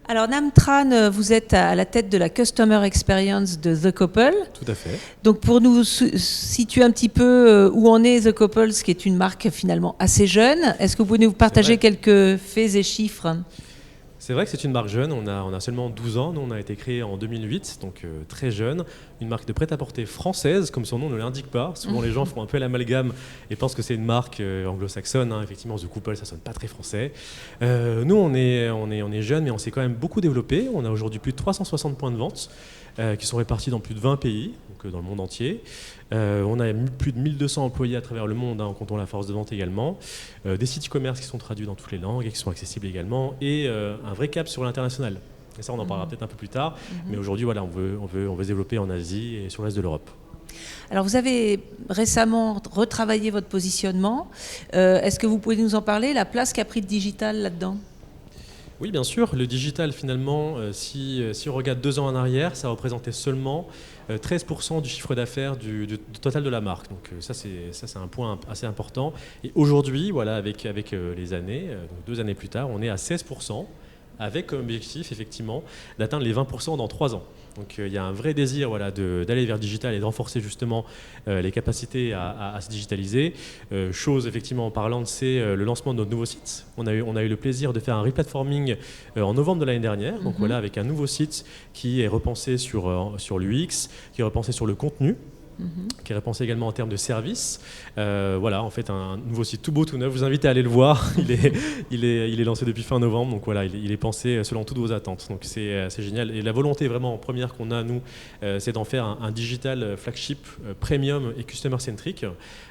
Alors Nam Tran, vous êtes à la tête de la Customer Experience de The Couple. Tout à fait. Donc pour nous situer un petit peu où en est The Couple, qui est une marque finalement assez jeune, est-ce que vous pouvez nous partager quelques faits et chiffres ? C'est vrai que c'est une marque jeune, on a seulement 12 ans, nous on a été créé en 2008, donc très jeune, une marque de prêt-à-porter française, comme son nom ne l'indique pas. Souvent les gens font un peu l'amalgame et pensent que c'est une marque anglo-saxonne, hein. Effectivement The Couple ça sonne pas très français. Nous on est jeunes mais on s'est quand même beaucoup développé, on a aujourd'hui plus de 360 points de vente qui sont répartis dans plus de 20 pays, donc dans le monde entier. On a plus de 1200 employés à travers le monde, hein, en comptant la force de vente également, des sites e-commerce qui sont traduits dans toutes les langues et qui sont accessibles également, et un vrai cap sur l'international. Et ça, on en parlera peut-être un peu plus tard, mais aujourd'hui, voilà, on veut se développer en Asie et sur l'Est de l'Europe. Alors, vous avez récemment retravaillé votre positionnement. Est-ce que vous pouvez nous en parler, la place qu'a pris le digital là-dedans ? Oui, bien sûr. Le digital, finalement, si on regarde 2 ans en arrière, ça représentait seulement 13% du chiffre d'affaires du total de la marque. Donc ça, c'est un point assez important. Et aujourd'hui, voilà, avec les années, donc 2 années plus tard, on est à 16%, avec comme objectif, effectivement, d'atteindre les 20% dans 3 ans. Donc il y a un vrai désir, voilà, d'aller vers le digital et de renforcer justement les capacités à se digitaliser. Chose effectivement parlante, c'est le lancement de notre nouveau site. On a eu le plaisir de faire un replatforming en novembre de l'année dernière. Donc voilà, avec un nouveau site qui est repensé sur l'UX, qui est repensé sur le contenu, qui est repensé également en termes de services. Voilà, en fait, un nouveau site tout beau, tout neuf. Je vous invite à aller le voir. Il est lancé depuis fin novembre. Donc voilà, il est pensé selon toutes vos attentes. Donc c'est génial. Et la volonté vraiment première qu'on a, nous, c'est d'en faire un digital flagship premium et customer-centric,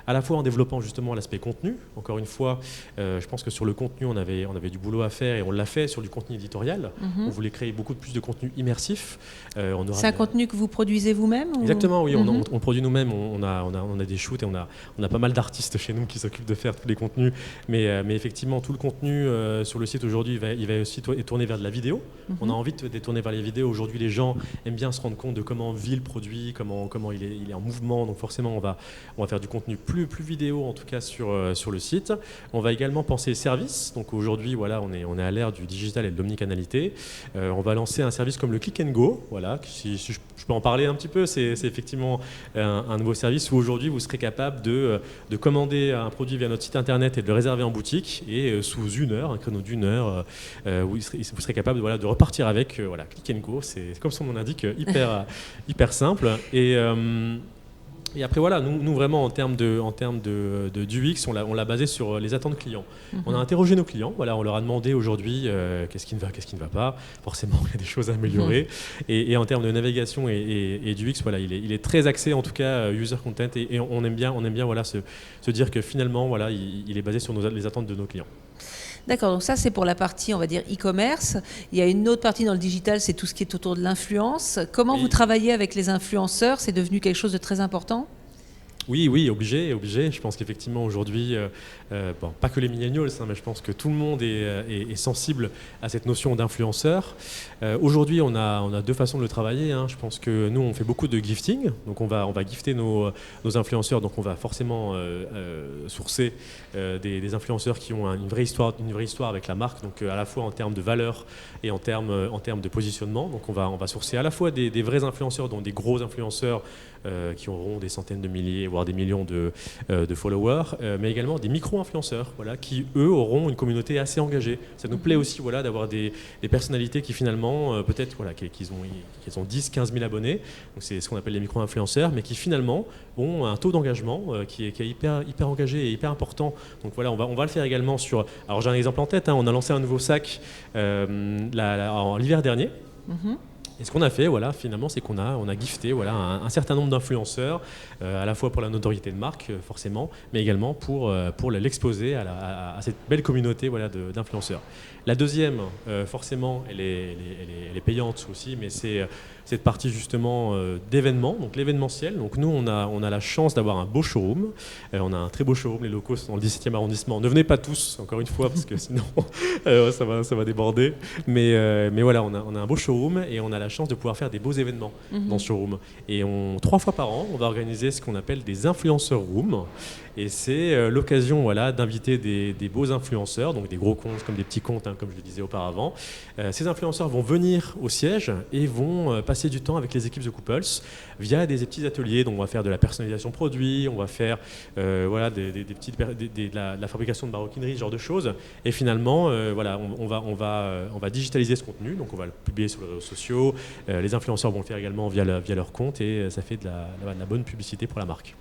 à la fois en développant justement l'aspect contenu. Encore une fois, je pense que sur le contenu, on avait du boulot à faire et on l'a fait sur du contenu éditorial. On voulait créer beaucoup plus de contenu immersif. C'est un contenu que vous produisez vous-même ou... Exactement, oui. On produit nous-mêmes. On a des shoots et on a pas mal d'artistes chez nous qui s'occupent de faire tous les contenus. Mais effectivement, tout le contenu sur le site aujourd'hui, il va aussi être tourné vers de la vidéo. On a envie de tourner vers les vidéos. Aujourd'hui, les gens aiment bien se rendre compte de comment vit le produit, comment il est en mouvement. Donc forcément, on va faire du contenu plus vidéo, en tout cas sur le site. On va également penser service. Donc aujourd'hui, voilà, on est à l'ère du digital et de l'omnicanalité. On va lancer un service comme le Click and Go. Voilà, si je peux en parler un petit peu, c'est effectivement un nouveau service où aujourd'hui vous serez capable de commander un produit via notre site internet et de le réserver en boutique, et sous un créneau d'une heure, vous serez capable de repartir avec. Voilà, Click and Go, c'est comme son nom l'indique, hyper simple. Et après voilà, nous vraiment en termes de d'UX, on l'a basé sur les attentes clients. On a interrogé nos clients, voilà, on leur a demandé aujourd'hui qu'est-ce qui ne va pas. Forcément, il y a des choses à améliorer. Et en termes de navigation et d'UX, voilà, il est très axé en tout cas user content, et on aime bien voilà se dire que finalement voilà, il est basé sur les attentes de nos clients. D'accord, donc ça c'est pour la partie, on va dire, e-commerce. Il y a une autre partie dans le digital, c'est tout ce qui est autour de l'influence. Comment vous travaillez avec les influenceurs ? C'est devenu quelque chose de très important ? Oui, obligé. Je pense qu'effectivement aujourd'hui, pas que les millennials, mais je pense que tout le monde est sensible à cette notion d'influenceur. Aujourd'hui, on a 2 façons de le travailler. Je pense que nous, on fait beaucoup de gifting. Donc on va gifter nos influenceurs. Donc on va forcément sourcer des influenceurs qui ont une vraie histoire avec la marque. Donc à la fois en termes de valeur et en termes de positionnement. Donc on va sourcer à la fois des vrais influenceurs, dont des gros influenceurs qui auront des centaines de milliers, voire des millions de followers, mais également des micro-influenceurs, voilà, qui eux auront une communauté assez engagée. Ça nous plaît aussi, voilà, d'avoir des personnalités qui finalement, peut-être voilà, qu'ils ont 10, 15 000 abonnés, donc c'est ce qu'on appelle les micro-influenceurs, mais qui finalement ont un taux d'engagement qui est hyper engagé et hyper important. Donc voilà, on va le faire également sur... Alors j'ai un exemple en tête, on a lancé un nouveau sac l'hiver dernier. Et ce qu'on a fait, voilà, finalement, c'est qu'on a gifté, voilà, un certain nombre d'influenceurs, à la fois pour la notoriété de marque, forcément, mais également pour l'exposer à cette belle communauté, voilà, d'influenceurs. La deuxième, forcément, elle est payante aussi, mais c'est cette partie justement d'événements, donc l'événementiel. Donc nous, on a la chance d'avoir un beau showroom. On a un très beau showroom, les locaux sont dans le 17e arrondissement. Ne venez pas tous, encore une fois, parce que sinon ça va déborder. Mais voilà, on a un beau showroom et on a la la chance de pouvoir faire des beaux événements dans ce showroom. Et 3 fois par an, on va organiser ce qu'on appelle des influenceurs rooms. Et c'est l'occasion d'inviter des beaux influenceurs, donc des gros comptes comme des petits comptes, comme je le disais auparavant. Ces influenceurs vont venir au siège et vont passer du temps avec les équipes de Couples via des petits ateliers. Donc on va faire de la personnalisation produit, on va faire de la fabrication de maroquinerie, ce genre de choses. Et finalement, on va digitaliser ce contenu. Donc on va le publier sur les réseaux sociaux. Les influenceurs vont le faire également via leur compte et ça fait de la bonne publicité pour la marque.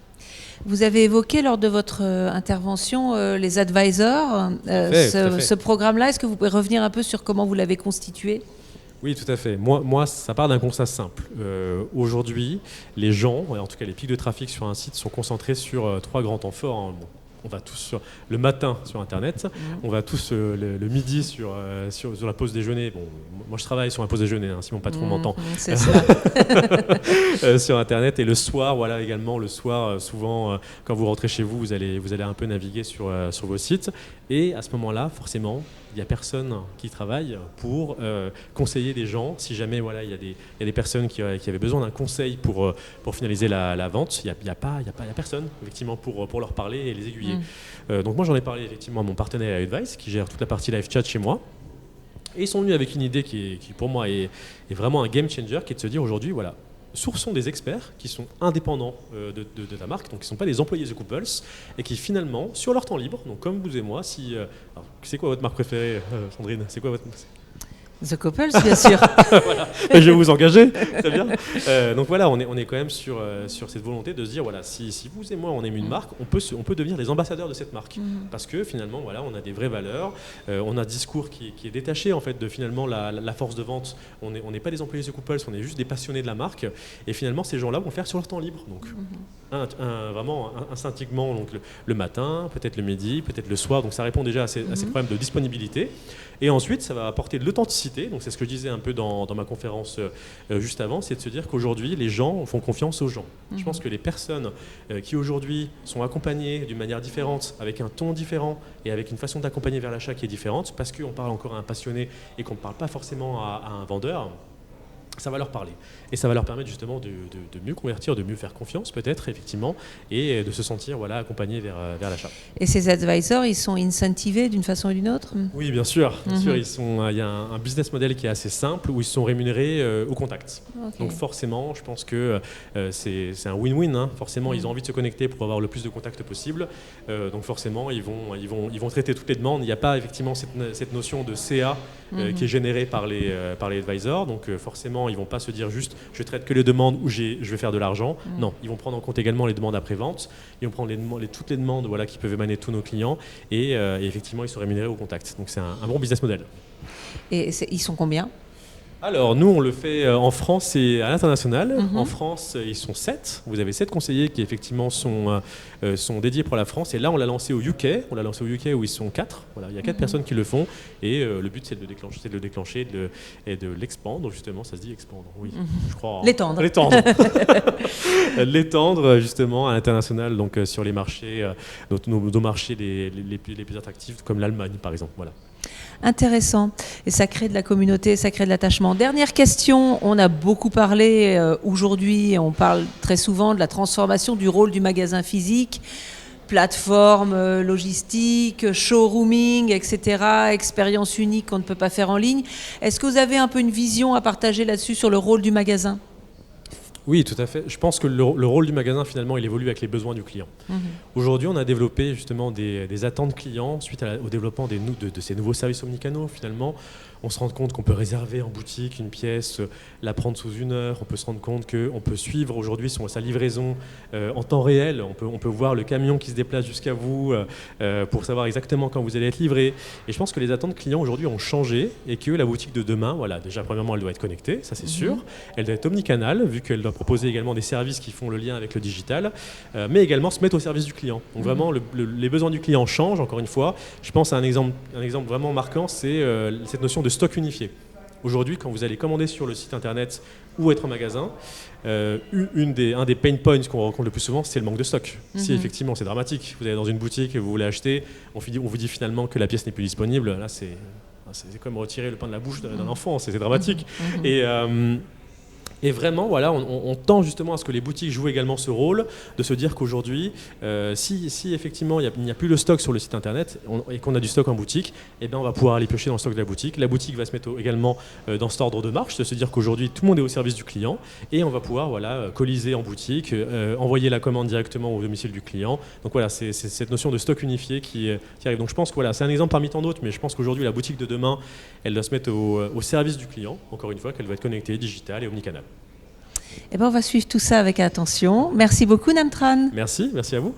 Vous avez évoqué lors de votre intervention les advisors. Ce programme-là, est-ce que vous pouvez revenir un peu sur comment vous l'avez constitué ? Oui, tout à fait. Moi, ça part d'un constat simple. Aujourd'hui, les gens, en tout cas les pics de trafic sur un site, sont concentrés sur 3 grands temps forts. On va tous le matin sur Internet, on va tous le midi sur la pause déjeuner. Bon, moi je travaille sur la pause déjeuner, si mon patron m'entend. C'est ça. Sur Internet et le soir, également le soir, souvent quand vous rentrez chez vous, vous allez un peu naviguer sur vos sites. Et à ce moment-là, forcément, il n'y a personne qui travaille pour conseiller des gens. Si jamais il y a des personnes qui avaient besoin d'un conseil pour finaliser la vente, il n'y a personne effectivement pour leur parler et les aiguiller. Donc moi j'en ai parlé effectivement à mon partenaire Advice qui gère toute la partie live chat chez moi. Et ils sont venus avec une idée qui pour moi est vraiment un game changer, qui est de se dire aujourd'hui, sourçons des experts qui sont indépendants de la marque, donc qui ne sont pas des employés de Couples, et qui finalement, sur leur temps libre, donc comme vous et moi, c'est quoi votre marque préférée, Sandrine ? C'est quoi votre... The Couples, bien sûr. Voilà. Je vais vous engager, très bien. Donc on est quand même sur cette volonté de se dire, si vous et moi on aime une marque, on peut devenir les ambassadeurs de cette marque. Parce que finalement, on a des vraies valeurs, on a un discours qui est détaché en fait de finalement la force de vente. On n'est pas des employés de Couples, on est juste des passionnés de la marque. Et finalement, ces gens-là vont le faire sur leur temps libre. Donc vraiment instinctivement, donc le matin, peut-être le midi, peut-être le soir. Donc ça répond déjà à ces problèmes de disponibilité. Et ensuite, ça va apporter de l'authenticité. Donc c'est ce que je disais un peu dans ma conférence juste avant, c'est de se dire qu'aujourd'hui, les gens font confiance aux gens. Je pense que les personnes qui aujourd'hui sont accompagnées d'une manière différente, avec un ton différent et avec une façon d'accompagner vers l'achat qui est différente, parce qu'on parle encore à un passionné et qu'on ne parle pas forcément à un vendeur, ça va leur parler. Et ça va leur permettre justement de mieux convertir, de mieux faire confiance peut-être, effectivement, et de se sentir accompagnés vers l'achat. Et ces advisors, ils sont incentivés d'une façon ou d'une autre ? Oui, bien sûr. Il y a un business model qui est assez simple où ils sont rémunérés au contact. Okay. Donc forcément, je pense que c'est un win-win. Forcément, ils ont envie de se connecter pour avoir le plus de contacts possible. Donc forcément, ils vont traiter toutes les demandes. Il n'y a pas effectivement cette notion de CA qui est générée par les advisors. Donc forcément, ils ne vont pas se dire juste je traite que les demandes où je vais faire de l'argent. Non, ils vont prendre en compte également les demandes après-vente. Ils vont prendre toutes les demandes qui peuvent émaner de tous nos clients. Et effectivement, ils sont rémunérés au contact. Donc c'est un bon business model. Et ils sont combien ? Alors, nous, on le fait en France et à l'international. En France, ils sont 7. Vous avez 7 conseillers qui, effectivement, sont dédiés pour la France. Et là, on l'a lancé au UK. On l'a lancé au UK où ils sont 4. Voilà, il y a 4 personnes qui le font. Et le but, c'est de le déclencher et de l'expandre. Justement, ça se dit expandre, oui, je crois. L'étendre. L'étendre, justement, à l'international, donc sur les marchés, nos marchés les plus attractifs, comme l'Allemagne, par exemple. Voilà. Intéressant. Et ça crée de la communauté, ça crée de l'attachement. Dernière question, on a beaucoup parlé aujourd'hui, on parle très souvent de la transformation du rôle du magasin physique, plateforme logistique, showrooming, etc., expérience unique qu'on ne peut pas faire en ligne. Est-ce que vous avez un peu une vision à partager là-dessus sur le rôle du magasin ? Oui, tout à fait. Je pense que le rôle du magasin, finalement, il évolue avec les besoins du client. Aujourd'hui, on a développé justement des attentes clients suite au développement de ces nouveaux services omnicanaux, finalement. On se rend compte qu'on peut réserver en boutique une pièce, la prendre sous 1 heure. On peut se rendre compte qu'on peut suivre aujourd'hui sa livraison en temps réel. On peut voir le camion qui se déplace jusqu'à vous pour savoir exactement quand vous allez être livré. Et je pense que les attentes clients aujourd'hui ont changé et que la boutique de demain, déjà premièrement, elle doit être connectée, ça c'est sûr. Elle doit être omnicanale, vu qu'elle doit proposer également des services qui font le lien avec le digital, mais également se mettre au service du client. Donc vraiment, les besoins du client changent, encore une fois. Je pense à un exemple vraiment marquant, c'est cette notion de stock unifié. Aujourd'hui, quand vous allez commander sur le site internet ou être en magasin, un des pain points qu'on rencontre le plus souvent, c'est le manque de stock. Si effectivement c'est dramatique, vous allez dans une boutique et vous voulez acheter, on vous dit finalement que la pièce n'est plus disponible, là c'est comme retirer le pain de la bouche d'un enfant, c'est dramatique. Et vraiment, voilà, on tend justement à ce que les boutiques jouent également ce rôle, de se dire qu'aujourd'hui, si effectivement il n'y a plus de stock sur le site internet et qu'on a du stock en boutique, eh bien, on va pouvoir aller piocher dans le stock de la boutique. La boutique va se mettre également dans cet ordre de marche, de se dire qu'aujourd'hui tout le monde est au service du client et on va pouvoir coaliser en boutique, envoyer la commande directement au domicile du client. Donc voilà, c'est cette notion de stock unifié qui arrive. Donc je pense que voilà, c'est un exemple parmi tant d'autres, mais je pense qu'aujourd'hui la boutique de demain, elle doit se mettre au service du client, encore une fois, qu'elle doit être connectée, digitale et omnicanal. Eh ben, on va suivre tout ça avec attention. Merci beaucoup, Namtran. Merci à vous.